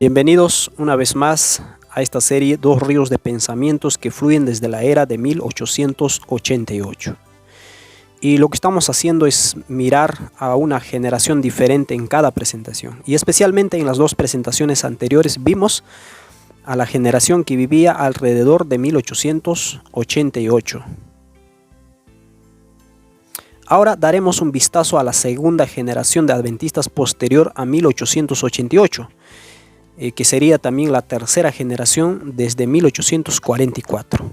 Bienvenidos una vez más a esta serie Dos ríos de pensamientos que fluyen desde la era de 1888. Y lo que estamos haciendo es mirar a una generación diferente en cada presentación. Y especialmente en las dos presentaciones anteriores vimos a la generación que vivía alrededor de 1888. Ahora daremos un vistazo a la segunda generación de adventistas posterior a 1888. Que sería también la tercera generación desde 1844.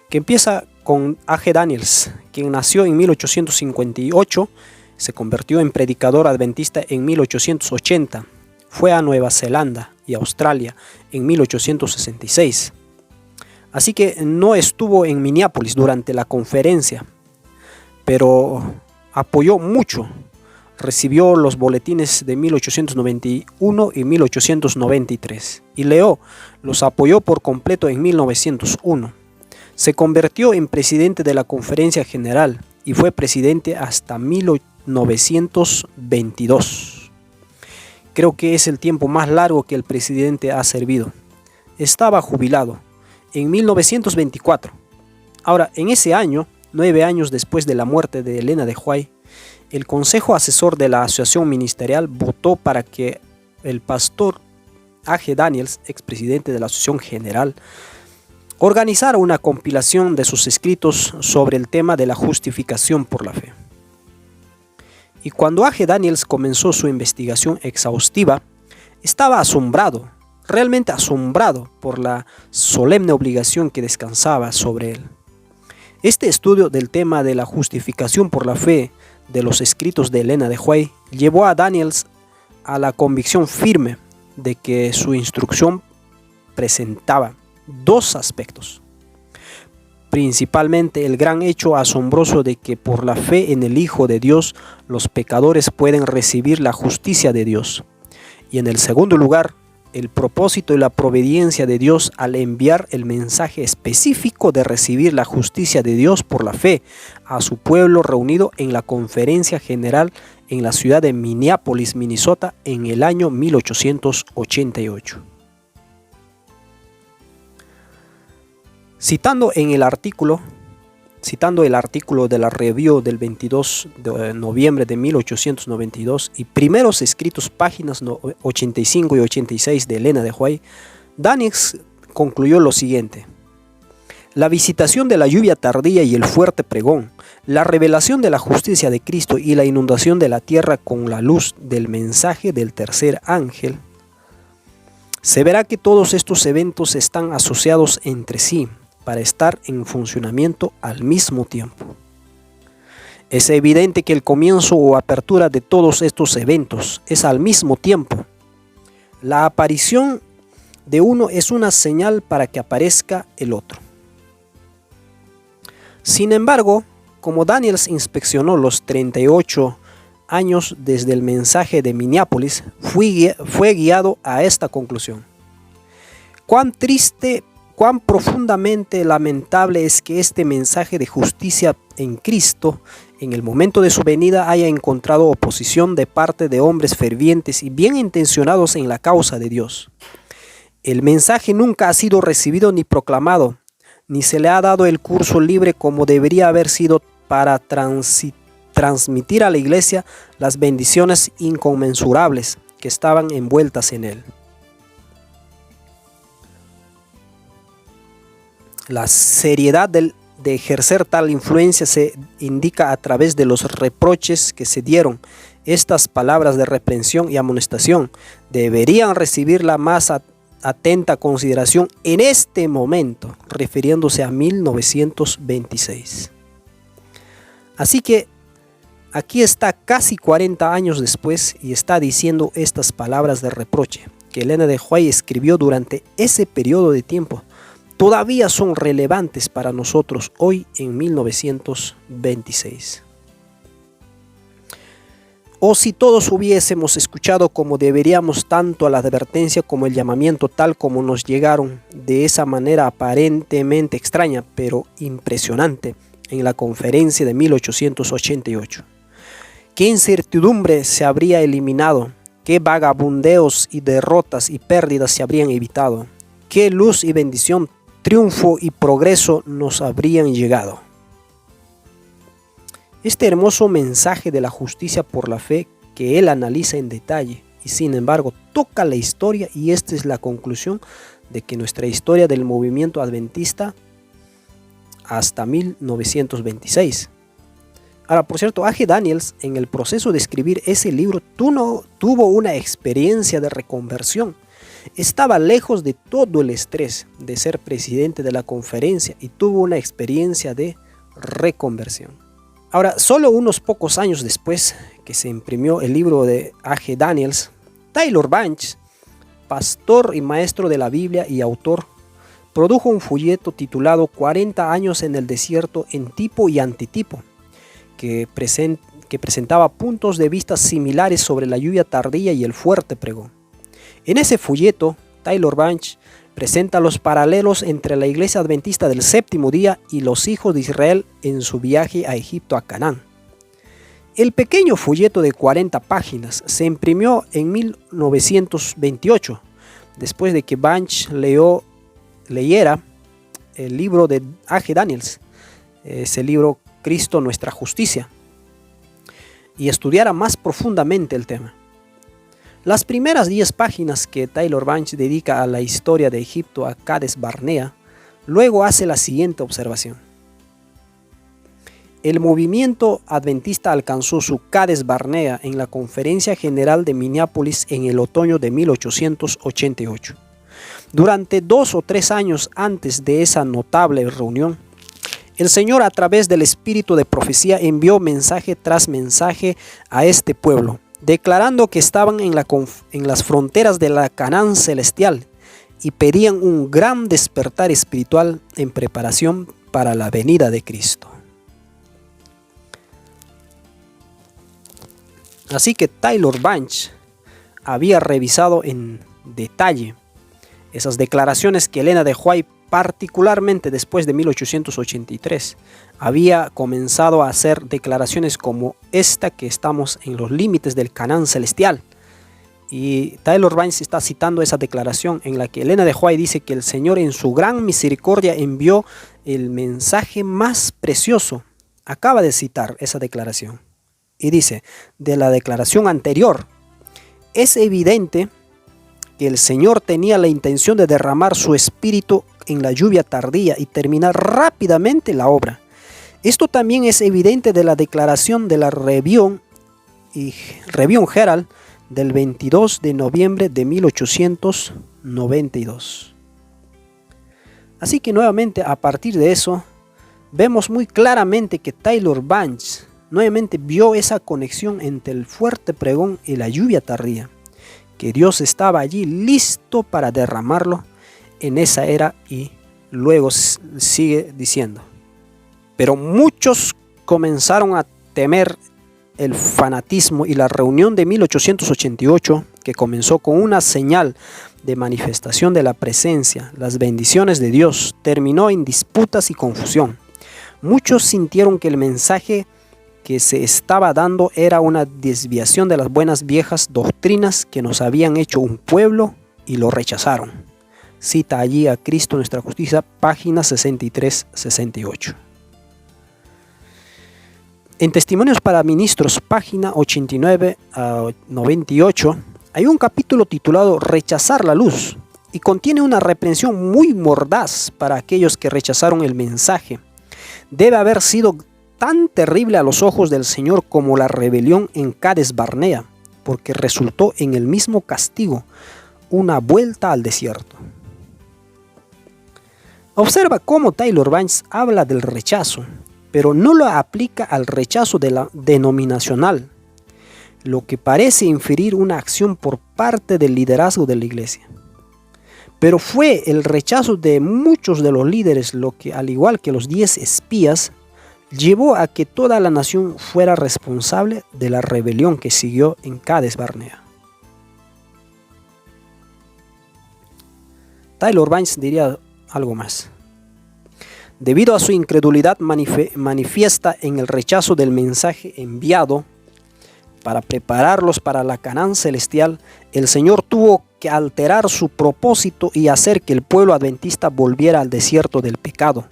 Que empieza con A.G. Daniels, quien nació en 1858, se convirtió en predicador adventista en 1880, fue a Nueva Zelanda y Australia en 1866. Así que no estuvo en Minneapolis durante la conferencia, pero apoyó mucho. Recibió los boletines de 1891 y 1893 y los apoyó por completo en 1901. Se convirtió en presidente de la Conferencia General y fue presidente hasta 1922. Creo que es el tiempo más largo que el presidente ha servido. Estaba jubilado en 1924. Ahora, en ese año, 9 años después de la muerte de Elena de White, el Consejo Asesor de la Asociación Ministerial votó para que el pastor A.G. Daniels, expresidente de la Asociación General, organizara una compilación de sus escritos sobre el tema de la justificación por la fe. Y cuando A.G. Daniels comenzó su investigación exhaustiva, estaba asombrado, realmente asombrado por la solemne obligación que descansaba sobre él. Este estudio del tema de la justificación por la fe de los escritos de Elena de White llevó a Daniels a la convicción firme de que su instrucción presentaba dos aspectos. Principalmente el gran hecho asombroso de que por la fe en el Hijo de Dios los pecadores pueden recibir la justicia de Dios. Y en el segundo lugar, el propósito y la providencia de Dios al enviar el mensaje específico de recibir la justicia de Dios por la fe a su pueblo reunido en la Conferencia General en la ciudad de Minneapolis, Minnesota, en el año 1888. Citando el artículo de la Review del 22 de noviembre de 1892 y primeros escritos páginas 85 y 86 de Elena de White, Daniels concluyó lo siguiente: la visitación de la lluvia tardía y el fuerte pregón, la revelación de la justicia de Cristo y la inundación de la tierra con la luz del mensaje del tercer ángel. Se verá que todos estos eventos están asociados entre sí para estar en funcionamiento al mismo tiempo. Es evidente que el comienzo o apertura de todos estos eventos es al mismo tiempo. La aparición de uno es una señal para que aparezca el otro. Sin embargo, como Daniels inspeccionó los 38 años desde el mensaje de Minneapolis, fue guiado a esta conclusión. Cuán profundamente lamentable es que este mensaje de justicia en Cristo, en el momento de su venida, haya encontrado oposición de parte de hombres fervientes y bien intencionados en la causa de Dios. El mensaje nunca ha sido recibido ni proclamado, ni se le ha dado el curso libre como debería haber sido para transmitir a la iglesia las bendiciones inconmensurables que estaban envueltas en él. La seriedad de ejercer tal influencia se indica a través de los reproches que se dieron. Estas palabras de reprensión y amonestación deberían recibir la más atenta consideración en este momento, refiriéndose a 1926. Así que aquí está casi 40 años después y está diciendo estas palabras de reproche que Elena de White escribió durante ese periodo de tiempo. Todavía son relevantes para nosotros hoy en 1926. O si todos hubiésemos escuchado como deberíamos tanto la advertencia como el llamamiento tal como nos llegaron de esa manera aparentemente extraña pero impresionante en la conferencia de 1888. ¿Qué incertidumbre se habría eliminado qué vagabundeos y derrotas y pérdidas se habrían evitado, qué luz y bendición, triunfo y progreso nos habrían llegado. Este hermoso mensaje de la justicia por la fe que él analiza en detalle y sin embargo toca la historia, y esta es la conclusión de que nuestra historia del movimiento adventista hasta 1926. Ahora, por cierto, A.G. Daniels en el proceso de escribir ese libro tuvo una experiencia de reconversión. Estaba lejos de todo el estrés de ser presidente de la conferencia y tuvo una experiencia de reconversión. Ahora, solo unos pocos años después que se imprimió el libro de A.G. Daniels, Tyler Banks, pastor y maestro de la Biblia y autor, produjo un folleto titulado 40 años en el desierto en tipo y antitipo, que presentaba puntos de vista similares sobre la lluvia tardía y el fuerte pregón. En ese folleto, Tyler Banks presenta los paralelos entre la iglesia adventista del séptimo día y los hijos de Israel en su viaje a Egipto, a Canaán. El pequeño folleto de 40 páginas se imprimió en 1928, después de que Banks leyera el libro de A.G. Daniels, ese libro Cristo nuestra justicia, y estudiara más profundamente el tema. Las primeras 10 páginas que Tyler Banks dedica a la historia de Egipto a Cades Barnea, luego hace la siguiente observación. El movimiento adventista alcanzó su Cades Barnea en la Conferencia General de Minneapolis en el otoño de 1888. Durante 2 o 3 años antes de esa notable reunión, el Señor, a través del espíritu de profecía, envió mensaje tras mensaje a este pueblo, declarando que estaban en las fronteras de la Canaán celestial y pedían un gran despertar espiritual en preparación para la venida de Cristo. Así que Tyler Banks había revisado en detalle esas declaraciones que Elena de White, particularmente después de 1883, había comenzado a hacer declaraciones como esta, que estamos en los límites del Canaán celestial. Y Tyler Banks está citando esa declaración en la que Elena de White dice que el Señor en su gran misericordia envió el mensaje más precioso. Acaba de citar esa declaración. Y dice, de la declaración anterior, es evidente que el Señor tenía la intención de derramar su espíritu en la lluvia tardía y terminar rápidamente la obra. Esto también es evidente de la declaración de la Review Herald del 22 de noviembre de 1892. Así que nuevamente, a partir de eso, vemos muy claramente que Tyler Banks nuevamente vio esa conexión entre el fuerte pregón y la lluvia tardía, que Dios estaba allí listo para derramarlo en esa era. Y luego sigue diciendo, pero muchos comenzaron a temer el fanatismo, y la reunión de 1888, que comenzó con una señal de manifestación de la presencia, las bendiciones de Dios, terminó en disputas y confusión. Muchos sintieron que el mensaje que se estaba dando era una desviación de las buenas viejas doctrinas que nos habían hecho un pueblo, y lo rechazaron. Cita allí a Cristo nuestra justicia, páginas 63-68. En Testimonios para Ministros, página 89 a 98, hay un capítulo titulado Rechazar la luz, y contiene una reprensión muy mordaz para aquellos que rechazaron el mensaje. Debe haber sido tan terrible a los ojos del Señor como la rebelión en Cades Barnea, porque resultó en el mismo castigo, una vuelta al desierto. Observa cómo Tyler Banks habla del rechazo, pero no lo aplica al rechazo de la denominacional, lo que parece inferir una acción por parte del liderazgo de la iglesia. Pero fue el rechazo de muchos de los líderes lo que, al igual que los 10 espías, llevó a que toda la nación fuera responsable de la rebelión que siguió en Cades Barnea. Tyler Banks diría algo más. Debido a su incredulidad manifiesta en el rechazo del mensaje enviado, para prepararlos para la Canaán celestial, el Señor tuvo que alterar su propósito y hacer que el pueblo adventista volviera al desierto del pecado,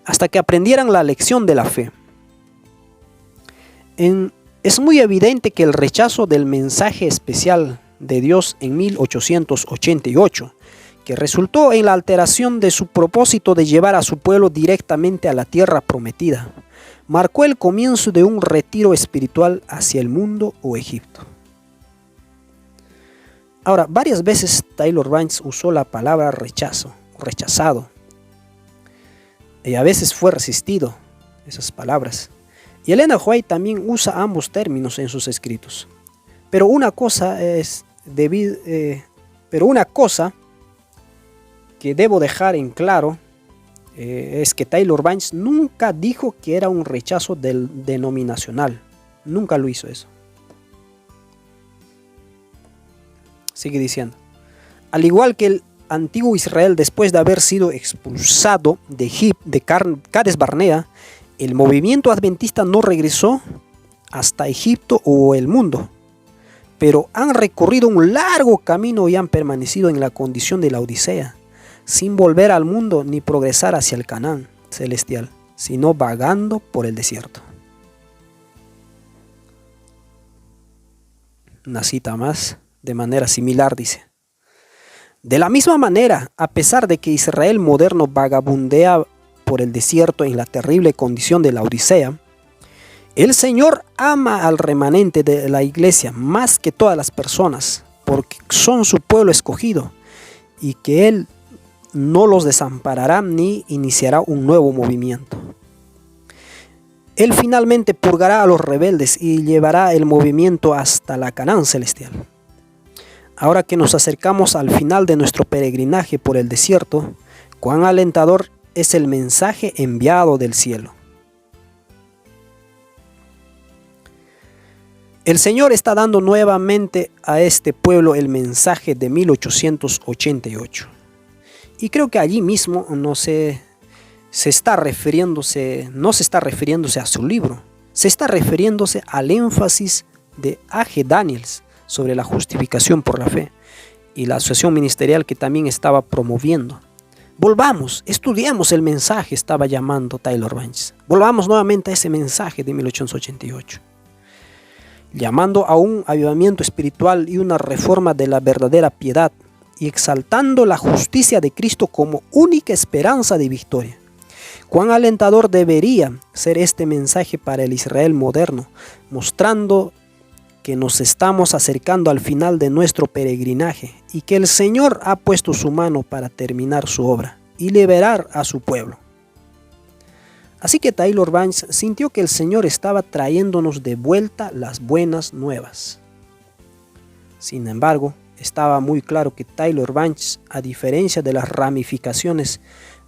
hasta que aprendieran la lección de la fe. Es muy evidente que el rechazo del mensaje especial de Dios en 1888, que resultó en la alteración de su propósito de llevar a su pueblo directamente a la tierra prometida, marcó el comienzo de un retiro espiritual hacia el mundo o Egipto. Ahora, varias veces Tyler Banks usó la palabra rechazado, y a veces fue resistido, esas palabras. Y Elena White también usa ambos términos en sus escritos. Pero una cosa que debo dejar en claro es que Tyler Banks nunca dijo que era un rechazo denominacional. Nunca lo hizo eso. Sigue diciendo. Al igual que el antiguo Israel, después de haber sido expulsado de Cades Barnea, el movimiento adventista no regresó hasta Egipto o el mundo, pero han recorrido un largo camino y han permanecido en la condición de la Odisea, sin volver al mundo ni progresar hacia el Canaán celestial, sino vagando por el desierto. Una cita más, de manera similar, dice: de la misma manera, a pesar de que Israel moderno vagabundea por el desierto en la terrible condición de la Odisea, el Señor ama al remanente de la iglesia más que todas las personas, porque son su pueblo escogido, y que Él no los desamparará ni iniciará un nuevo movimiento. Él finalmente purgará a los rebeldes y llevará el movimiento hasta la Canaán celestial. Ahora que nos acercamos al final de nuestro peregrinaje por el desierto, cuán alentador es el mensaje enviado del cielo. El Señor está dando nuevamente a este pueblo el mensaje de 1888. Y creo que allí mismo no se está refiriéndose a su libro, se está refiriéndose al énfasis de A.G. Daniels sobre la justificación por la fe y la asociación ministerial que también estaba promoviendo. Volvamos, estudiamos el mensaje, estaba llamando Tyler Banks. Volvamos nuevamente a ese mensaje de 1888, llamando a un avivamiento espiritual y una reforma de la verdadera piedad, y exaltando la justicia de Cristo como única esperanza de victoria. Cuán alentador debería ser este mensaje para el Israel moderno, mostrando que nos estamos acercando al final de nuestro peregrinaje y que el Señor ha puesto su mano para terminar su obra y liberar a su pueblo. Así que Tyler Banks sintió que el Señor estaba trayéndonos de vuelta las buenas nuevas. Sin embargo, estaba muy claro que Tyler Banks, a diferencia de las ramificaciones,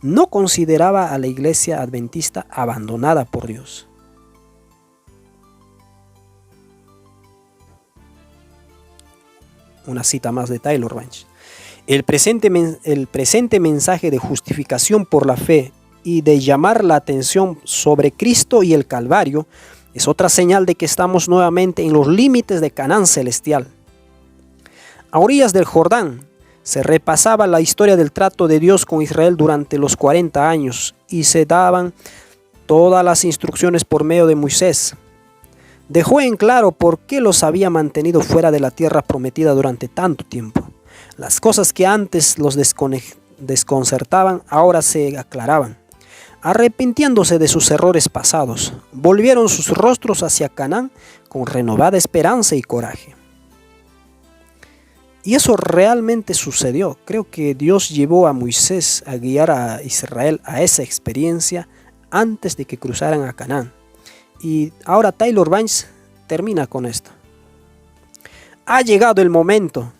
no consideraba a la iglesia adventista abandonada por Dios. Una cita más de Tyler Banks. El presente mensaje de justificación por la fe y de llamar la atención sobre Cristo y el Calvario es otra señal de que estamos nuevamente en los límites de Canaán celestial. A orillas del Jordán se repasaba la historia del trato de Dios con Israel durante los 40 años y se daban todas las instrucciones por medio de Moisés. Dejó en claro por qué los había mantenido fuera de la tierra prometida durante tanto tiempo. Las cosas que antes los desconcertaban ahora se aclaraban. Arrepintiéndose de sus errores pasados, volvieron sus rostros hacia Canaán con renovada esperanza y coraje. Y eso realmente sucedió. Creo que Dios llevó a Moisés a guiar a Israel a esa experiencia antes de que cruzaran a Canaán. Y ahora Tyler Banks termina con esto. Ha llegado el momento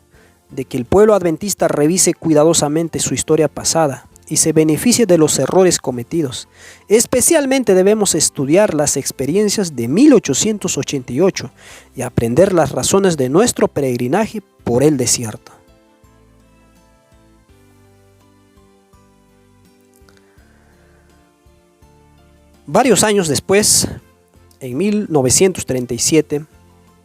de que el pueblo adventista revise cuidadosamente su historia pasada y se beneficie de los errores cometidos. Especialmente debemos estudiar las experiencias de 1888 y aprender las razones de nuestro peregrinaje por el desierto. Varios años después, en 1937,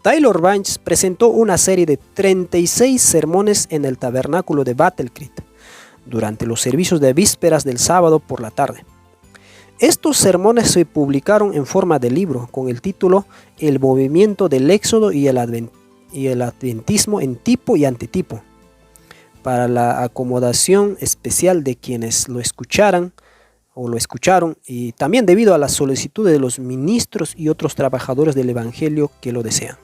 Tyler Banks presentó una serie de 36 sermones en el tabernáculo de Battle Creek durante los servicios de vísperas del sábado por la tarde. Estos sermones se publicaron en forma de libro con el título El movimiento del Éxodo y el Adventismo en tipo y antitipo, para la acomodación especial de quienes lo escucharon, y también debido a la solicitud de los ministros y otros trabajadores del evangelio que lo desean.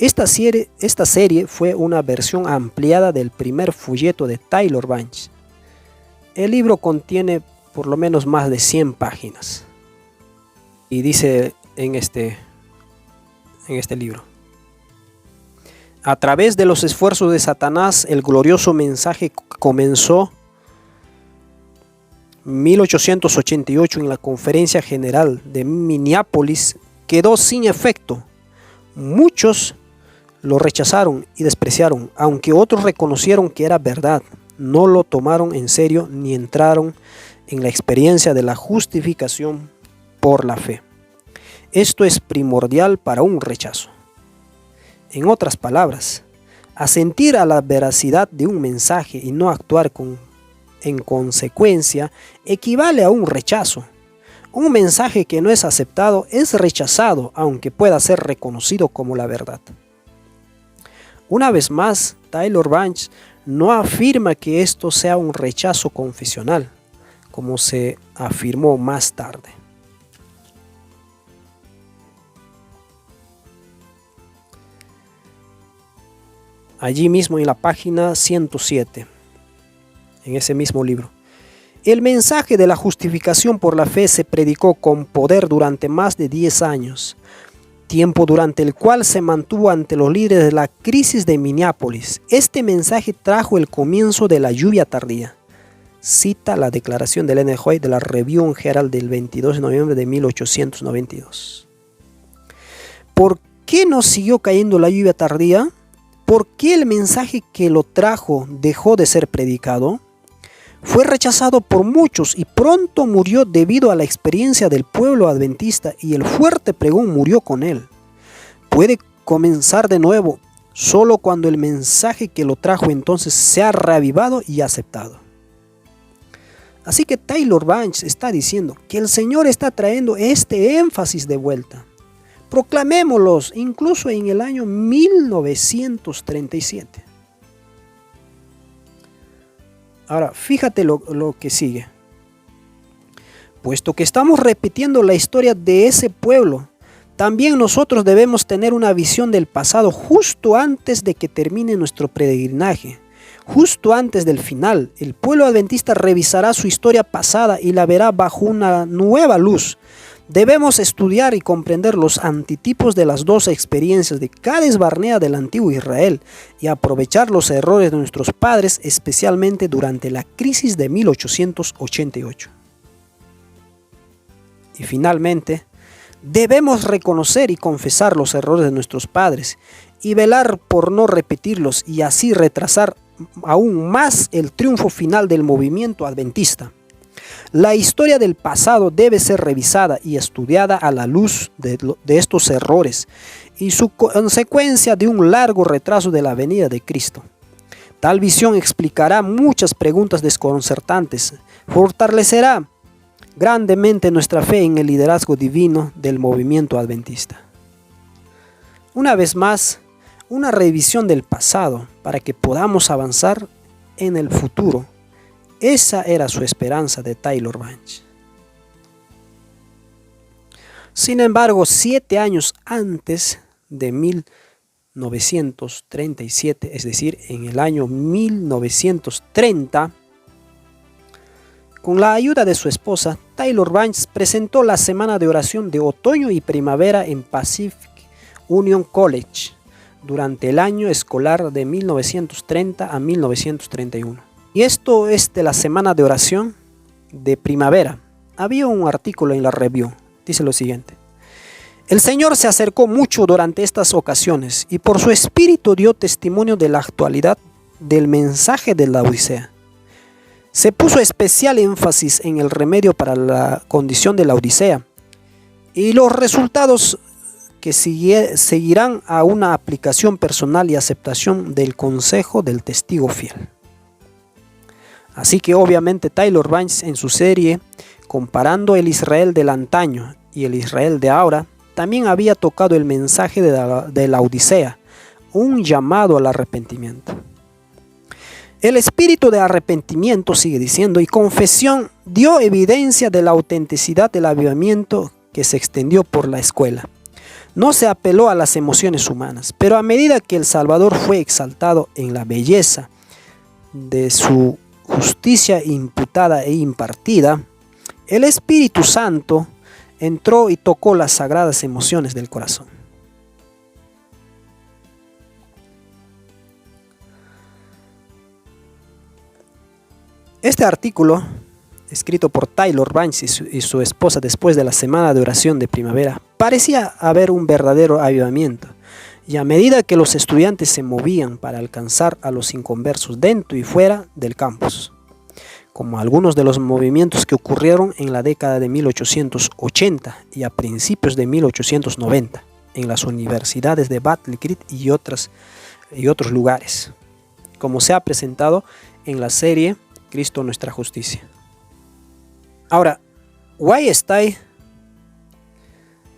Esta serie fue una versión ampliada del primer folleto de Tyler Banks. El libro contiene por lo menos más de 100 páginas. Y dice en este libro: a través de los esfuerzos de Satanás, el glorioso mensaje comenzó en 1888 en la Conferencia General de Minneapolis quedó sin efecto. Muchos lo rechazaron y despreciaron, aunque otros reconocieron que era verdad. No lo tomaron en serio ni entraron en la experiencia de la justificación por la fe. Esto es primordial para un rechazo. En otras palabras, asentir a la veracidad de un mensaje y no actuar en consecuencia equivale a un rechazo. Un mensaje que no es aceptado es rechazado, aunque pueda ser reconocido como la verdad. Una vez más, Tyler Banks no afirma que esto sea un rechazo confesional, como se afirmó más tarde. Allí mismo en la página 107, en ese mismo libro: el mensaje de la justificación por la fe se predicó con poder durante más de 10 años, tiempo durante el cual se mantuvo ante los líderes de la crisis de Minneapolis. Este mensaje trajo el comienzo de la lluvia tardía. Cita la declaración de Ellen G. White de la Review Herald del 22 de noviembre de 1892. ¿Por qué no siguió cayendo la lluvia tardía? ¿Por qué el mensaje que lo trajo dejó de ser predicado? Fue rechazado por muchos y pronto murió debido a la experiencia del pueblo adventista, y el fuerte pregón murió con él. Puede comenzar de nuevo solo cuando el mensaje que lo trajo entonces sea reavivado y aceptado. Así que Tyler Banks está diciendo que el Señor está trayendo este énfasis de vuelta. Proclamémoslos incluso en el año 1937. Ahora, fíjate lo que sigue. Puesto que estamos repitiendo la historia de ese pueblo, también nosotros debemos tener una visión del pasado justo antes de que termine nuestro peregrinaje. Justo antes del final, el pueblo adventista revisará su historia pasada y la verá bajo una nueva luz. Debemos estudiar y comprender los antitipos de las dos experiencias de Cades Barnea del antiguo Israel y aprovechar los errores de nuestros padres, especialmente durante la crisis de 1888. Y finalmente, debemos reconocer y confesar los errores de nuestros padres y velar por no repetirlos y así retrasar aún más el triunfo final del movimiento adventista. La historia del pasado debe ser revisada y estudiada a la luz de estos errores y su consecuencia de un largo retraso de la venida de Cristo. Tal visión explicará muchas preguntas desconcertantes, fortalecerá grandemente nuestra fe en el liderazgo divino del movimiento adventista. Una vez más, una revisión del pasado para que podamos avanzar en el futuro. Esa era su esperanza de Tyler Banks. Sin embargo, 7 años antes de 1937, es decir, en el año 1930, con la ayuda de su esposa, Tyler Banks presentó la semana de oración de otoño y primavera en Pacific Union College durante el año escolar de 1930 a 1931. Y esto es de la semana de oración de primavera. Había un artículo en la Review, dice lo siguiente: el Señor se acercó mucho durante estas ocasiones y por su espíritu dio testimonio de la actualidad del mensaje de la Odisea. Se puso especial énfasis en el remedio para la condición de la Odisea y los resultados que seguirán a una aplicación personal y aceptación del consejo del testigo fiel. Así que obviamente Taylor Banks en su serie, comparando el Israel del antaño y el Israel de ahora, también había tocado el mensaje de la Odisea, un llamado al arrepentimiento. El espíritu de arrepentimiento, sigue diciendo, y confesión dio evidencia de la autenticidad del avivamiento que se extendió por la escuela. No se apeló a las emociones humanas, pero a medida que el Salvador fue exaltado en la belleza de su justicia imputada e impartida, el Espíritu Santo entró y tocó las sagradas emociones del corazón. Este artículo, escrito por Taylor Banks y su esposa después de la semana de oración de primavera, parecía haber un verdadero avivamiento, y a medida que los estudiantes se movían para alcanzar a los inconversos dentro y fuera del campus, como algunos de los movimientos que ocurrieron en la década de 1880 y a principios de 1890 en las universidades de Battle Creek y otros lugares, como se ha presentado en la serie Cristo nuestra justicia. Ahora, Weihstein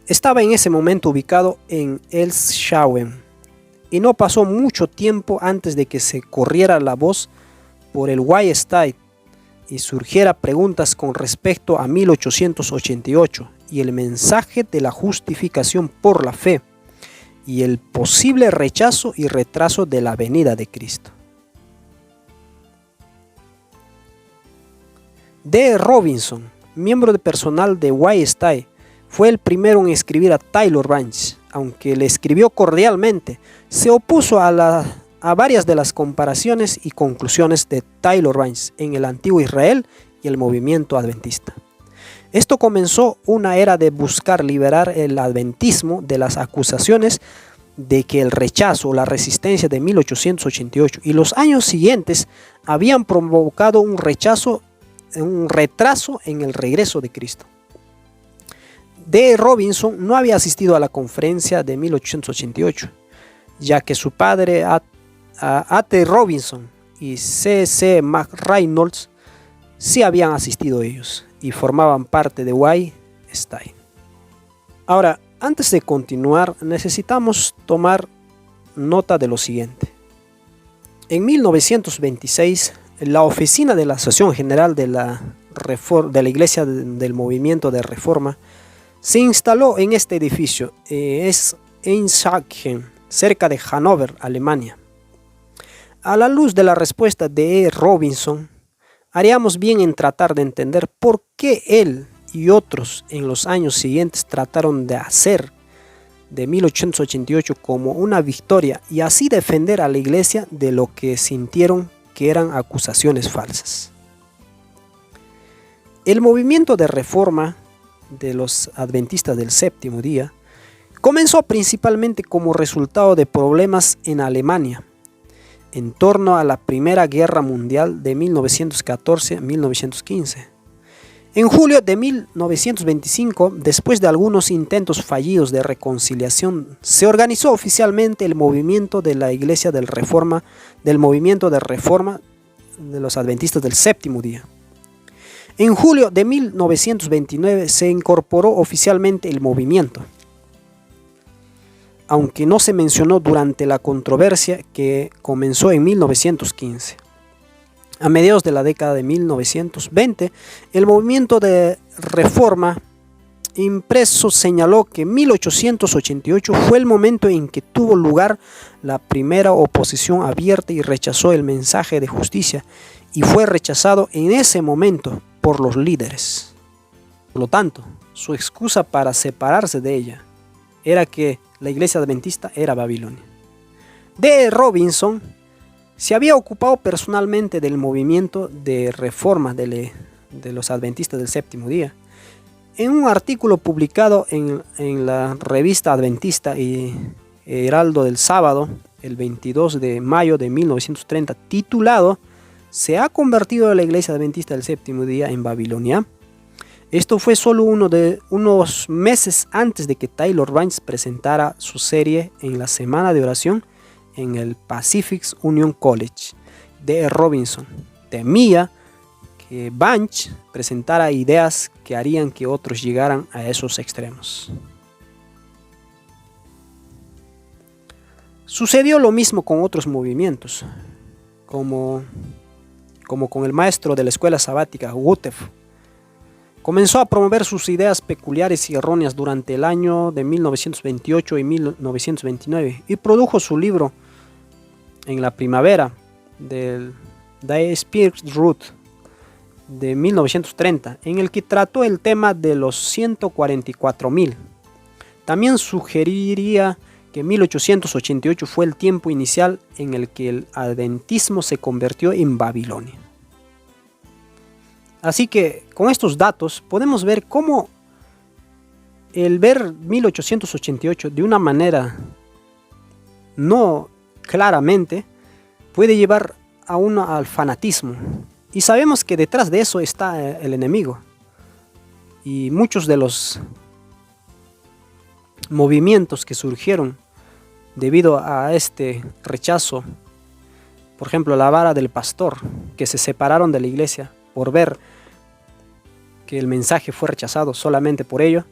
estaba en ese momento ubicado en Elshausen y no pasó mucho tiempo antes de que se corriera la voz por el Weihstein y surgiera preguntas con respecto a 1888 y el mensaje de la justificación por la fe y el posible rechazo y retraso de la venida de Cristo. D. Robinson, miembro de personal de Weihstein, fue el primero en escribir a Taylor Banks. Aunque le escribió cordialmente, se opuso a varias de las comparaciones y conclusiones de Taylor Banks en el antiguo Israel y el movimiento adventista. Esto comenzó una era de buscar liberar el adventismo de las acusaciones de que el rechazo o la resistencia de 1888 y los años siguientes habían provocado un retraso en el regreso de Cristo. D. Robinson no había asistido a la conferencia de 1888, ya que su padre A.T. Robinson y C.C. McReynolds sí habían asistido ellos y formaban parte de Weihstein. Ahora, antes de continuar, necesitamos tomar nota de lo siguiente. En 1926, la oficina de la Asociación General de la Iglesia del Movimiento de Reforma se instaló en este edificio, es Einshagen, cerca de Hannover, Alemania. A la luz de la respuesta de E. Robinson, haríamos bien en tratar de entender por qué él y otros en los años siguientes trataron de hacer de 1888 como una victoria y así defender a la Iglesia de lo que sintieron que eran acusaciones falsas. El movimiento de reforma de los adventistas del séptimo día comenzó principalmente como resultado de problemas en Alemania en torno a la Primera Guerra Mundial de 1914 a 1915. En julio de 1925, después de algunos intentos fallidos de reconciliación, se organizó oficialmente el movimiento de la Iglesia del movimiento de reforma de los adventistas del séptimo día. En julio de 1929 se incorporó oficialmente el movimiento, aunque no se mencionó durante la controversia que comenzó en 1915. A mediados de la década de 1920, el movimiento de reforma impreso señaló que 1888 fue el momento en que tuvo lugar la primera oposición abierta y rechazó el mensaje de justicia, y fue rechazado en ese momento por los líderes. Por lo tanto, su excusa para separarse de ella era que la iglesia adventista era Babilonia. D. Robinson se había ocupado personalmente del movimiento de reforma de los adventistas del séptimo día. En un artículo publicado en la revista adventista y Heraldo del Sábado, el 22 de mayo de 1930, titulado "¿Se ha convertido la iglesia adventista del séptimo día en Babilonia?", Esto fue solo unos meses antes de que Taylor Banks presentara su serie en la semana de oración en el Pacific Union College de Robinson. Temía que Banks presentara ideas que harían que otros llegaran a esos extremos. Sucedió lo mismo con otros movimientos, como con el maestro de la escuela sabática, Wycliffe. Comenzó a promover sus ideas peculiares y erróneas durante el año de 1928 y 1929 y produjo su libro en la primavera del Die Spirit Root de 1930, en el que trató el tema de los 144.000. También sugeriría que 1888 fue el tiempo inicial en el que el adventismo se convirtió en Babilonia. Así que con estos datos podemos ver cómo el ver 1888 de una manera no claramente puede llevar al fanatismo. Y sabemos que detrás de eso está el enemigo. Y muchos de los movimientos que surgieron debido a este rechazo, por ejemplo la vara del pastor, que se separaron de la iglesia por ver que el mensaje fue rechazado solamente por ello,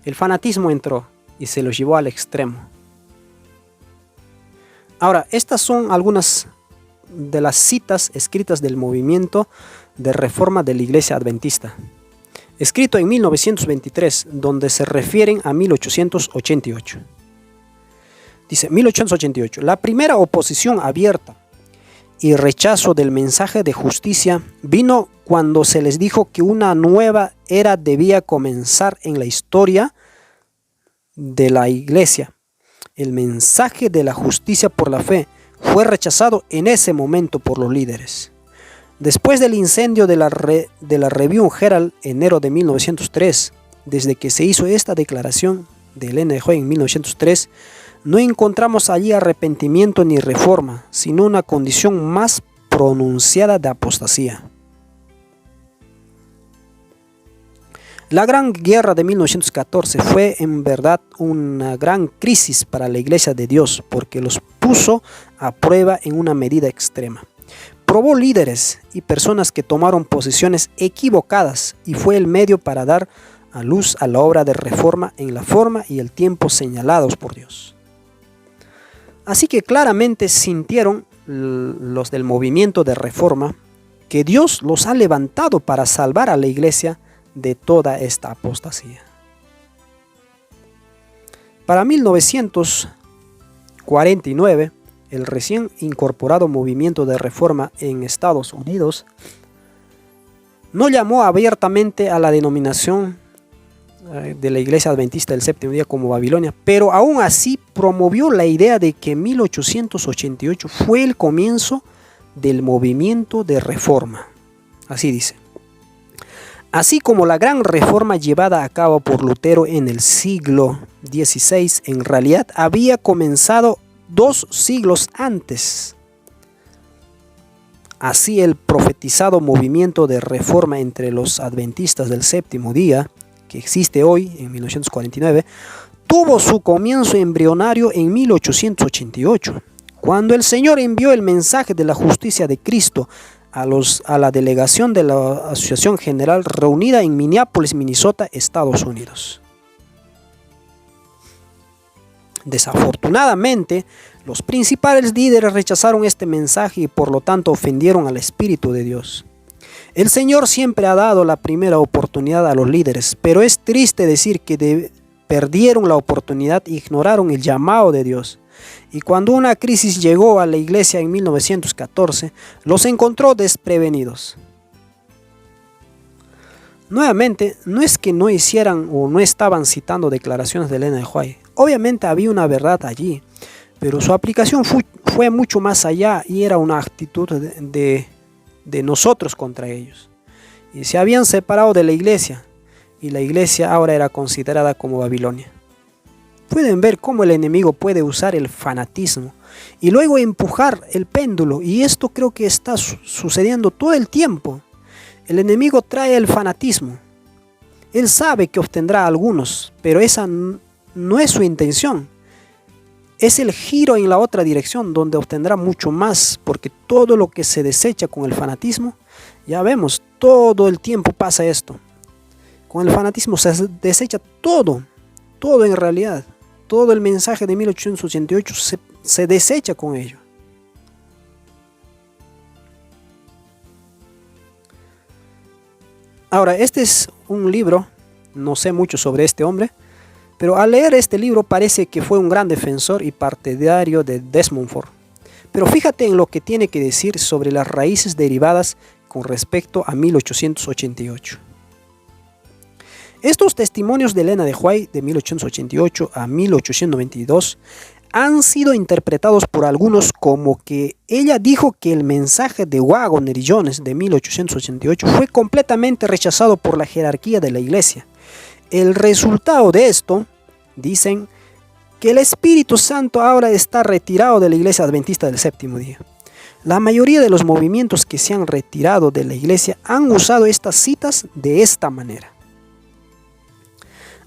el fanatismo entró y se los llevó al extremo. Ahora, estas son algunas de las citas escritas del movimiento de reforma de la Iglesia Adventista, escrito en 1923, donde se refieren a 1888. Dice 1888, la primera oposición abierta y rechazo del mensaje de justicia vino cuando se les dijo que una nueva era debía comenzar en la historia de la Iglesia. El mensaje de la justicia por la fe fue rechazado en ese momento por los líderes. Después del incendio de la Review Herald en enero de 1903, desde que se hizo esta declaración del NJ en 1903, no encontramos allí arrepentimiento ni reforma, sino una condición más pronunciada de apostasía. La Gran Guerra de 1914 fue en verdad una gran crisis para la Iglesia de Dios porque los puso a prueba en una medida extrema. Probó líderes y personas que tomaron posiciones equivocadas y fue el medio para dar a luz a la obra de reforma en la forma y el tiempo señalados por Dios. Así que claramente sintieron los del movimiento de reforma que Dios los ha levantado para salvar a la Iglesia de toda esta apostasía. Para 1949, el recién incorporado movimiento de reforma en Estados Unidos no llamó abiertamente a la denominación de la Iglesia Adventista del Séptimo Día como Babilonia, pero aún así promovió la idea de que 1888 fue el comienzo del movimiento de reforma. Así dice. Así como la gran reforma llevada a cabo por Lutero en el siglo XVI en realidad había comenzado 2 siglos antes. Así el profetizado movimiento de reforma entre los adventistas del séptimo día, que existe hoy en 1949, tuvo su comienzo embrionario en 1888, cuando el Señor envió el mensaje de la justicia de Cristo a la delegación de la Asociación General reunida en Minneapolis, Minnesota, Estados Unidos. Desafortunadamente, los principales líderes rechazaron este mensaje y por lo tanto ofendieron al Espíritu de Dios. El Señor siempre ha dado la primera oportunidad a los líderes, pero es triste decir que perdieron la oportunidad e ignoraron el llamado de Dios. Y cuando una crisis llegó a la iglesia en 1914, los encontró desprevenidos. Nuevamente, no es que no hicieran o no estaban citando declaraciones de Ellen G. White. Obviamente había una verdad allí, pero su aplicación fue mucho más allá y era una actitud de nosotros contra ellos. Y se habían separado de la iglesia, y la iglesia ahora era considerada como Babilonia. Pueden ver cómo el enemigo puede usar el fanatismo y luego empujar el péndulo, y esto creo que está sucediendo todo el tiempo. El enemigo trae el fanatismo Él sabe que obtendrá algunos, pero esa no es su intención. Es el giro en la otra dirección donde obtendrá mucho más, porque todo lo que se desecha con el fanatismo, ya vemos, todo el tiempo pasa esto. Con el fanatismo se desecha todo en realidad. Todo el mensaje de 1888 se desecha con ello. Ahora, este es un libro, no sé mucho sobre este hombre, pero al leer este libro parece que fue un gran defensor y partidario de Desmond Ford. Pero fíjate en lo que tiene que decir sobre las raíces derivadas con respecto a 1888. Estos testimonios de Elena de White de 1888 a 1892 han sido interpretados por algunos como que ella dijo que el mensaje de Waggoner y Jones de 1888 fue completamente rechazado por la jerarquía de la iglesia. El resultado de esto, dicen, que el Espíritu Santo ahora está retirado de la iglesia adventista del séptimo día. La mayoría de los movimientos que se han retirado de la iglesia han usado estas citas de esta manera.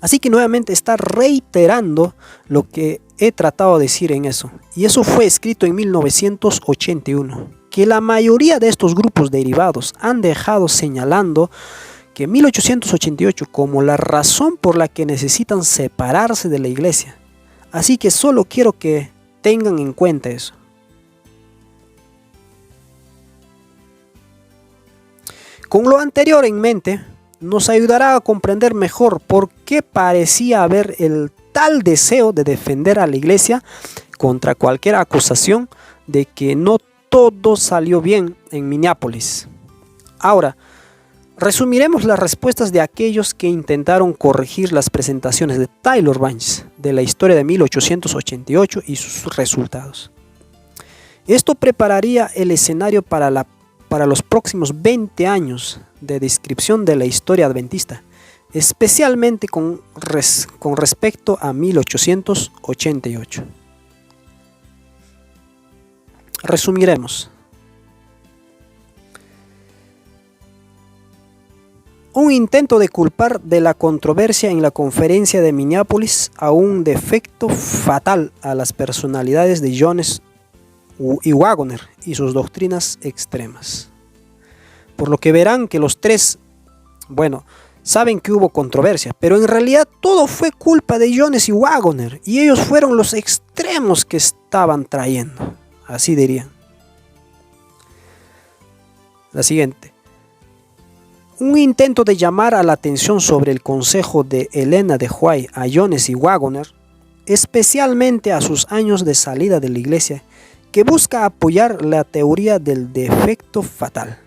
Así que nuevamente está reiterando lo que he tratado de decir en eso. Y eso fue escrito en 1981. Que la mayoría de estos grupos derivados han dejado señalando que 1888 como la razón por la que necesitan separarse de la iglesia. Así que solo quiero que tengan en cuenta eso. Con lo anterior en mente, nos ayudará a comprender mejor por qué parecía haber el tal deseo de defender a la iglesia contra cualquier acusación de que no todo salió bien en Minneapolis. Ahora, resumiremos las respuestas de aquellos que intentaron corregir las presentaciones de Tyler Banks de la historia de 1888 y sus resultados. Esto prepararía el escenario para los próximos 20 años de descripción de la historia adventista, especialmente con respecto a 1888. Resumiremos. Un intento de culpar de la controversia en la conferencia de Minneapolis a un defecto fatal a las personalidades de Jones y Waggoner y sus doctrinas extremas. Por lo que verán que los tres, saben que hubo controversia, pero en realidad todo fue culpa de Jones y Waggoner, y ellos fueron los extremos que estaban trayendo, así dirían. La siguiente. Un intento de llamar a la atención sobre el consejo de Elena de White a Jones y Waggoner, especialmente a sus años de salida de la iglesia, que busca apoyar la teoría del defecto fatal.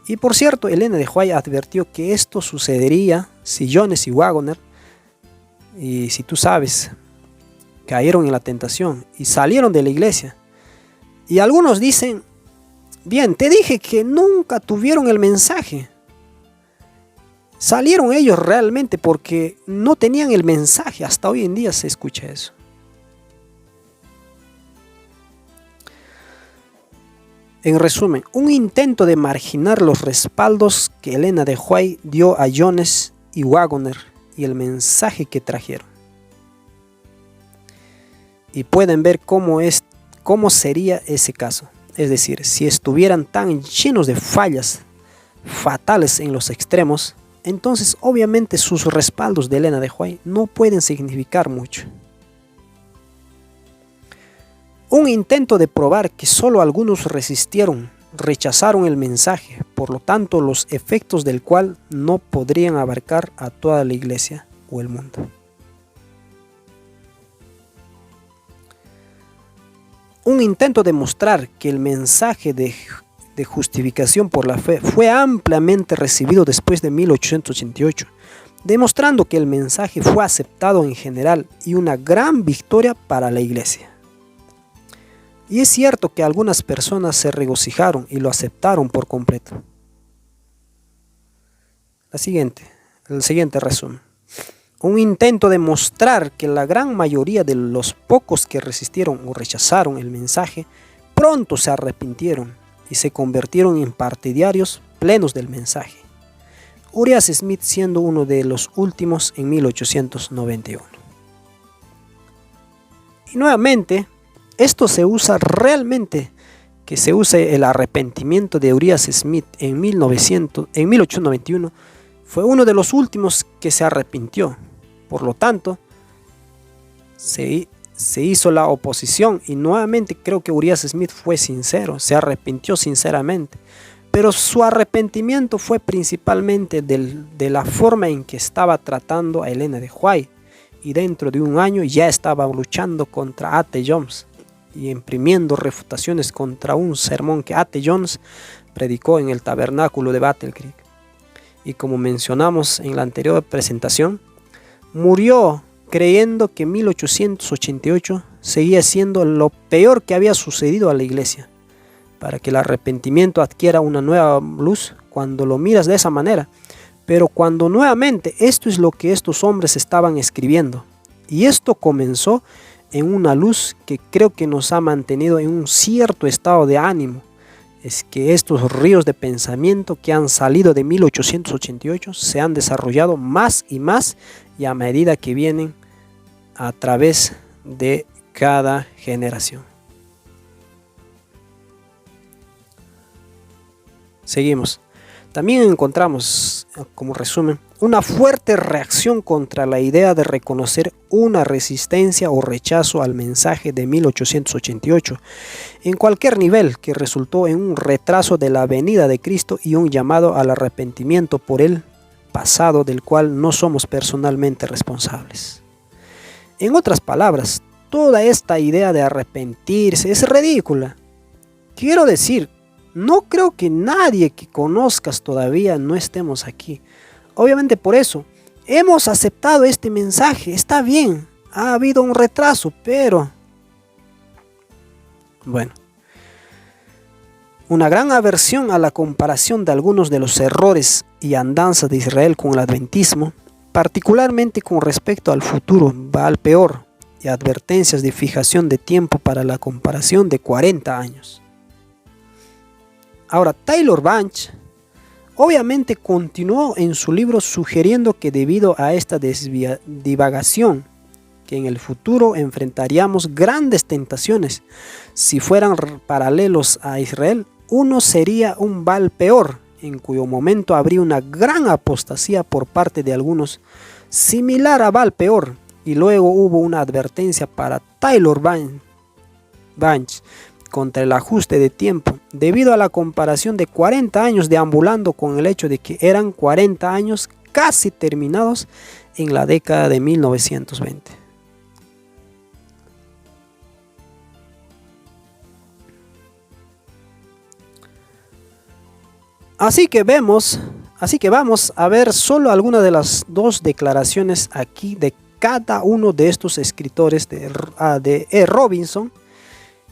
Y por cierto, Elena de White advirtió que esto sucedería si Jones y Waggoner, y si tú sabes, cayeron en la tentación y salieron de la iglesia. Y algunos dicen, bien, te dije que nunca tuvieron el mensaje. Salieron ellos realmente porque no tenían el mensaje. Hasta hoy en día se escucha eso. En resumen, un intento de marginar los respaldos que Elena de White dio a Jones y Waggoner y el mensaje que trajeron. Y pueden ver cómo sería ese caso. Es decir, si estuvieran tan llenos de fallas fatales en los extremos, entonces obviamente sus respaldos de Elena de White no pueden significar mucho. Un intento de probar que solo algunos rechazaron el mensaje, por lo tanto los efectos del cual no podrían abarcar a toda la iglesia o el mundo. Un intento de mostrar que el mensaje de justificación por la fe fue ampliamente recibido después de 1888, demostrando que el mensaje fue aceptado en general y una gran victoria para la iglesia. Y es cierto que algunas personas se regocijaron y lo aceptaron por completo. El siguiente resumen. Un intento de mostrar que la gran mayoría de los pocos que resistieron o rechazaron el mensaje pronto se arrepintieron y se convirtieron en partidarios plenos del mensaje. Urias Smith siendo uno de los últimos en 1891. Y nuevamente, esto se usa realmente, que se use el arrepentimiento de Urias Smith en 1891, fue uno de los últimos que se arrepintió. Por lo tanto, se hizo la oposición y nuevamente creo que Urias Smith fue sincero, se arrepintió sinceramente. Pero su arrepentimiento fue principalmente de la forma en que estaba tratando a Elena de White. Y dentro de un año ya estaba luchando contra A.T. Jones y imprimiendo refutaciones contra un sermón que A.T. Jones predicó en el tabernáculo de Battle Creek. Y como mencionamos en la anterior presentación, murió creyendo que 1888 seguía siendo lo peor que había sucedido a la iglesia. Para que el arrepentimiento adquiera una nueva luz cuando lo miras de esa manera. Pero cuando nuevamente esto es lo que estos hombres estaban escribiendo. Y esto comenzó en una luz que creo que nos ha mantenido en un cierto estado de ánimo. Es que estos ríos de pensamiento que han salido de 1888 se han desarrollado más y más y a medida que vienen a través de cada generación. Seguimos. También encontramos, como resumen, una fuerte reacción contra la idea de reconocer una resistencia o rechazo al mensaje de 1888 en cualquier nivel, que resultó en un retraso de la venida de Cristo y un llamado al arrepentimiento por el pasado del cual no somos personalmente responsables. En otras palabras, toda esta idea de arrepentirse es ridícula. Quiero decir, no creo que nadie que conozcas todavía no estemos aquí. Obviamente por eso, hemos aceptado este mensaje, está bien, ha habido un retraso, pero... Bueno, una gran aversión a la comparación de algunos de los errores y andanzas de Israel con el adventismo, particularmente con respecto al futuro Baal Peor y advertencias de fijación de tiempo para la comparación de 40 años. Ahora, Tyler Bunch obviamente continuó en su libro sugiriendo que debido a esta divagación, que en el futuro enfrentaríamos grandes tentaciones. Si fueran paralelos a Israel, uno sería un Baal Peor, en cuyo momento habría una gran apostasía por parte de algunos, similar a Baal Peor, y luego hubo una advertencia para Tyler Bunch contra el ajuste de tiempo, debido a la comparación de 40 años deambulando con el hecho de que eran 40 años casi terminados en la década de 1920. Así que vamos a ver solo algunas de las dos declaraciones aquí de cada uno de estos escritores de E. Robinson,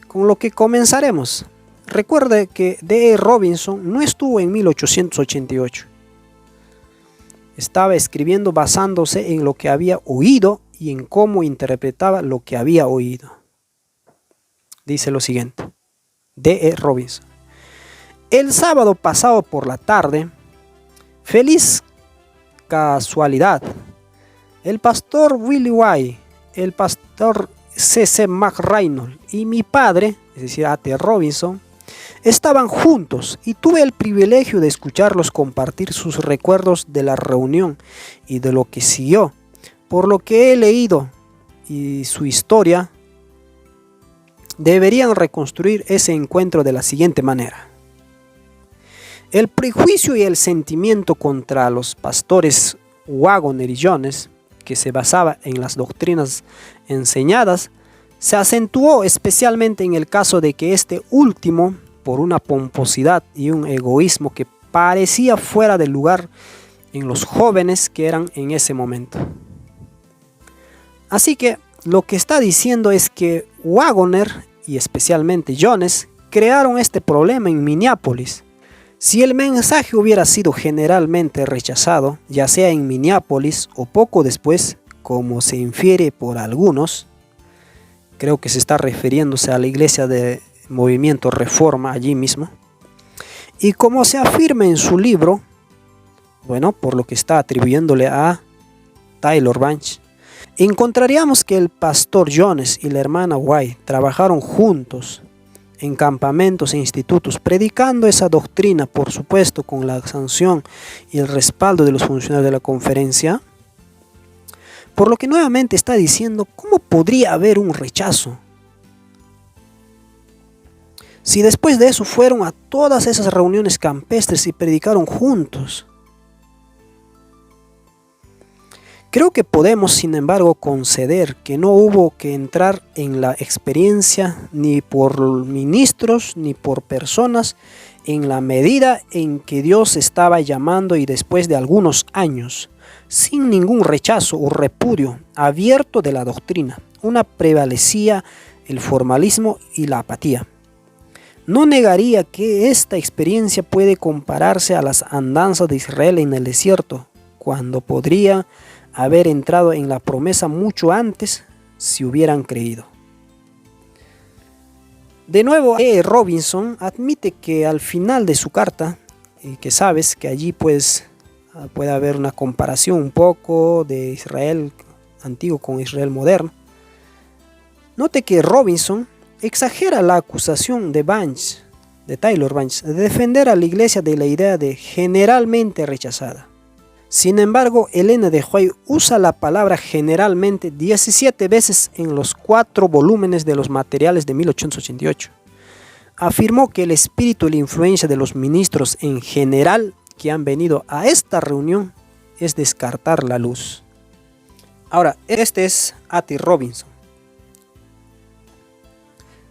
con lo que comenzaremos. Recuerde que D.E. Robinson no estuvo en 1888. Estaba escribiendo basándose en lo que había oído y en cómo interpretaba lo que había oído. Dice lo siguiente. D.E. Robinson. El sábado pasado por la tarde, feliz casualidad, el pastor Willie White, el pastor C.C. McReynolds y mi padre, es decir, A.T. Robinson, estaban juntos y tuve el privilegio de escucharlos compartir sus recuerdos de la reunión y de lo que siguió. Por lo que he leído y su historia, deberían reconstruir ese encuentro de la siguiente manera. El prejuicio y el sentimiento contra los pastores Waggoner y Jones, que se basaba en las doctrinas enseñadas, se acentuó especialmente en el caso de que este último, por una pomposidad y un egoísmo que parecía fuera de lugar en los jóvenes que eran en ese momento. Así que lo que está diciendo es que Waggoner y especialmente Jones crearon este problema en Minneapolis. Si el mensaje hubiera sido generalmente rechazado, ya sea en Minneapolis o poco después, como se infiere por algunos, creo que se está refiriéndose a la iglesia de Movimiento Reforma allí mismo, y como se afirma en su libro, Bueno, por lo que está atribuyéndole a Tyler Banks. Encontraríamos que el pastor Jones y la hermana White trabajaron juntos en campamentos e institutos, predicando esa doctrina, por supuesto, con la sanción y el respaldo de los funcionarios de la conferencia. Por lo que nuevamente está diciendo, ¿cómo podría haber un rechazo? Si después de eso fueron a todas esas reuniones campestres y predicaron juntos. Creo que podemos, sin embargo, conceder que no hubo que entrar en la experiencia ni por ministros ni por personas en la medida en que Dios estaba llamando, y después de algunos años, sin ningún rechazo o repudio abierto de la doctrina, prevalecía el formalismo y la apatía. No negaría que esta experiencia puede compararse a las andanzas de Israel en el desierto, cuando podría haber entrado en la promesa mucho antes si hubieran creído. De nuevo, Robinson admite que al final de su carta, que sabes que allí pues puede haber una comparación un poco de Israel antiguo con Israel moderno. Note que Robinson exagera la acusación de Tyler Banks, de defender a la iglesia de la idea de generalmente rechazada. Sin embargo, Ellen de White usa la palabra generalmente 17 veces en los 4 volúmenes de los materiales de 1888. Afirmó que el espíritu y la influencia de los ministros en general que han venido a esta reunión es descartar la luz. Ahora, este es A.T. Robinson.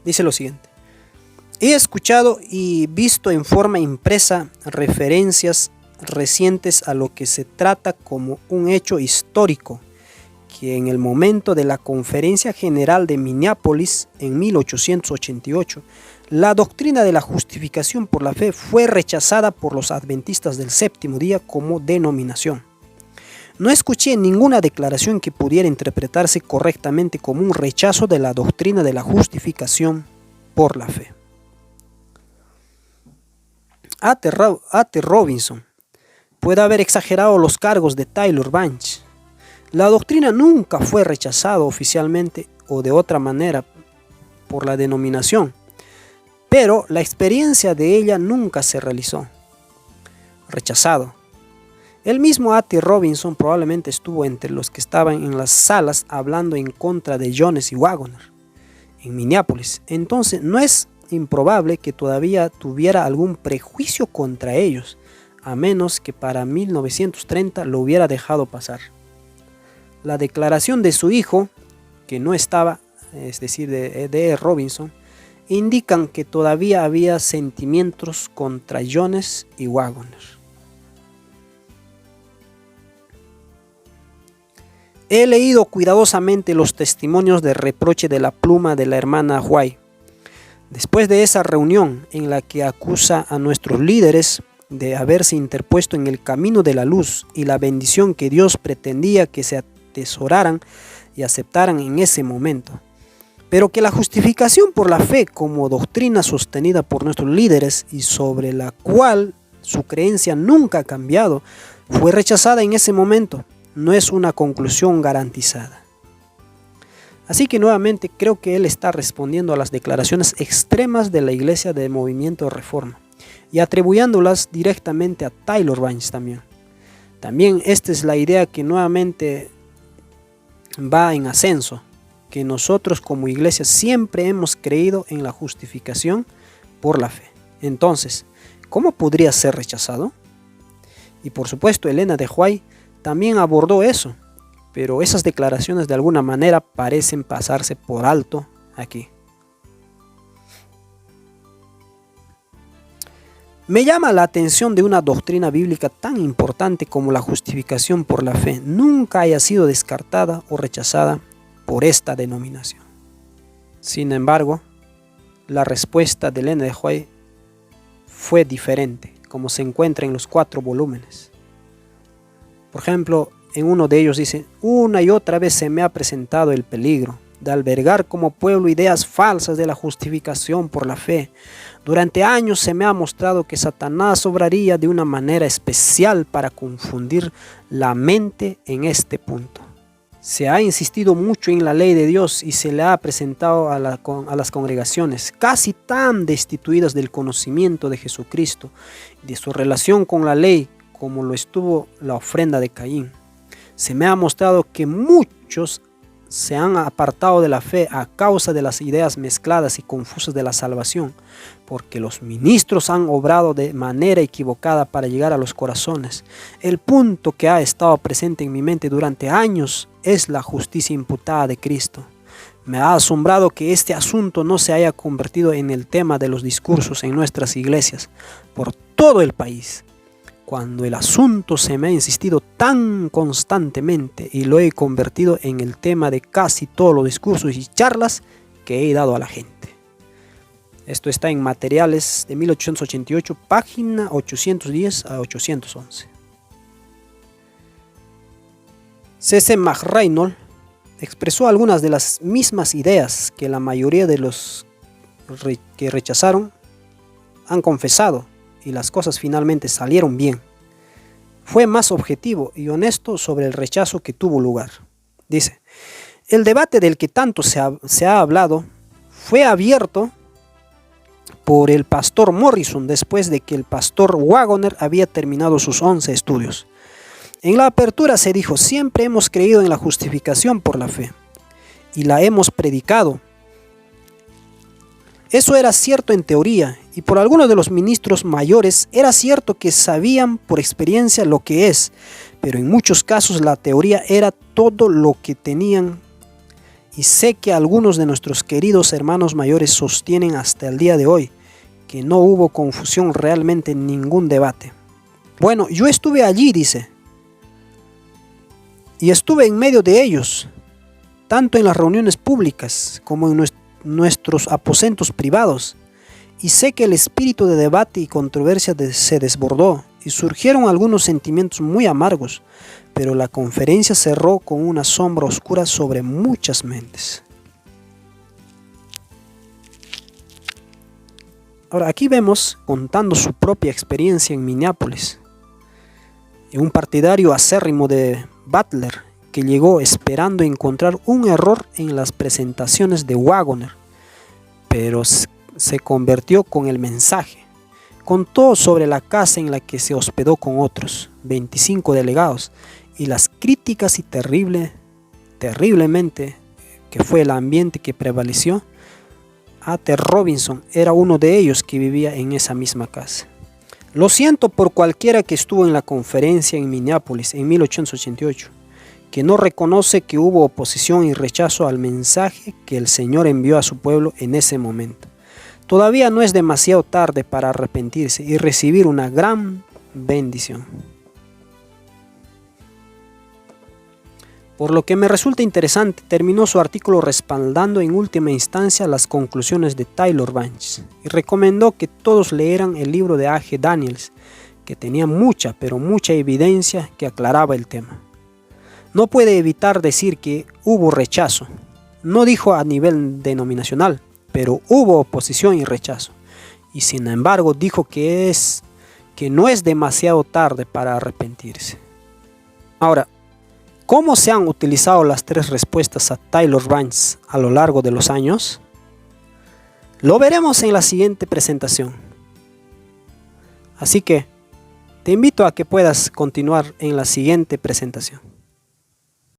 Dice lo siguiente: he escuchado y visto en forma impresa referencias recientes a lo que se trata como un hecho histórico, que en el momento de la Conferencia General de Minneapolis en 1888, la doctrina de la justificación por la fe fue rechazada por los adventistas del séptimo día como denominación. No escuché ninguna declaración que pudiera interpretarse correctamente como un rechazo de la doctrina de la justificación por la fe. A.T. Robinson puede haber exagerado los cargos de Tyler Banks. La doctrina nunca fue rechazada oficialmente o de otra manera por la denominación, pero la experiencia de ella nunca se realizó. Rechazado. El mismo A.T. Robinson probablemente estuvo entre los que estaban en las salas hablando en contra de Jones y Waggoner en Minneapolis. Entonces no es improbable que todavía tuviera algún prejuicio contra ellos, a menos que para 1930 lo hubiera dejado pasar. La declaración de su hijo, que no estaba, es decir, de Robinson, indican que todavía había sentimientos contra Jones y Waggoner. He leído cuidadosamente los testimonios de reproche de la pluma de la hermana White. Después de esa reunión en la que acusa a nuestros líderes de haberse interpuesto en el camino de la luz y la bendición que Dios pretendía que se atesoraran y aceptaran en ese momento, pero que la justificación por la fe como doctrina sostenida por nuestros líderes y sobre la cual su creencia nunca ha cambiado, fue rechazada en ese momento, no es una conclusión garantizada. Así que nuevamente creo que él está respondiendo a las declaraciones extremas de la iglesia del movimiento de reforma y atribuyéndolas directamente a Tyler Banks también. También esta es la idea que nuevamente va en ascenso, que nosotros como iglesia siempre hemos creído en la justificación por la fe. Entonces, ¿cómo podría ser rechazado? Y por supuesto, Ellen de White también abordó eso, pero esas declaraciones de alguna manera parecen pasarse por alto aquí. Me llama la atención de una doctrina bíblica tan importante como la justificación por la fe nunca haya sido descartada o rechazada por esta denominación. Sin embargo, la respuesta de Ellen de White fue diferente, como se encuentra en los 4 volúmenes. Por ejemplo, en uno de ellos dice: una y otra vez se me ha presentado el peligro de albergar como pueblo ideas falsas de la justificación por la fe. Durante años se me ha mostrado que Satanás obraría de una manera especial para confundir la mente en este punto. Se ha insistido mucho en la ley de Dios y se le ha presentado a las congregaciones casi tan destituidas del conocimiento de Jesucristo, de su relación con la ley, como lo estuvo la ofrenda de Caín. Se me ha mostrado que muchos se han apartado de la fe a causa de las ideas mezcladas y confusas de la salvación, porque los ministros han obrado de manera equivocada para llegar a los corazones. El punto que ha estado presente en mi mente durante años es la justicia imputada de Cristo. Me ha asombrado que este asunto no se haya convertido en el tema de los discursos en nuestras iglesias por todo el país, cuando el asunto se me ha insistido tan constantemente y lo he convertido en el tema de casi todos los discursos y charlas que he dado a la gente. Esto está en Materiales de 1888, página 810 a 811. C.C. McReynolds expresó algunas de las mismas ideas que la mayoría de los que rechazaron han confesado, y las cosas finalmente salieron bien. Fue más objetivo y honesto sobre el rechazo que tuvo lugar. Dice: el debate del que tanto se ha hablado fue abierto por el pastor Morrison después de que el pastor Waggoner había terminado sus 11 estudios. En la apertura se dijo: siempre hemos creído en la justificación por la fe y la hemos predicado. Eso era cierto en teoría, y por algunos de los ministros mayores era cierto que sabían por experiencia lo que es, pero en muchos casos la teoría era todo lo que tenían, y sé que algunos de nuestros queridos hermanos mayores sostienen hasta el día de hoy que no hubo confusión realmente en ningún debate. Bueno, yo estuve allí, dice, y estuve en medio de ellos, tanto en las reuniones públicas como en nuestros aposentos privados, y sé que el espíritu de debate y controversia se desbordó y surgieron algunos sentimientos muy amargos, pero la conferencia cerró con una sombra oscura sobre muchas mentes. Ahora aquí vemos contando su propia experiencia en Minneapolis, y un partidario acérrimo de Butler que llegó esperando encontrar un error en las presentaciones de Waggoner, pero se convirtió con el mensaje. Contó sobre la casa en la que se hospedó con otros 25 delegados y las críticas y terriblemente que fue el ambiente que prevaleció. A.T. Robinson era uno de ellos que vivía en esa misma casa. Lo siento por cualquiera que estuvo en la conferencia en Minneapolis en 1888, que no reconoce que hubo oposición y rechazo al mensaje que el Señor envió a su pueblo en ese momento. Todavía no es demasiado tarde para arrepentirse y recibir una gran bendición. Por lo que me resulta interesante, terminó su artículo respaldando en última instancia las conclusiones de Tyler Banks y recomendó que todos leyeran el libro de A.G. Daniels, que tenía mucha evidencia que aclaraba el tema. No puede evitar decir que hubo rechazo. No dijo a nivel denominacional, pero hubo oposición y rechazo. Y sin embargo dijo que no es demasiado tarde para arrepentirse. Ahora, ¿cómo se han utilizado las tres respuestas a Tyler Banks a lo largo de los años? Lo veremos en la siguiente presentación. Así que te invito a que puedas continuar en la siguiente presentación.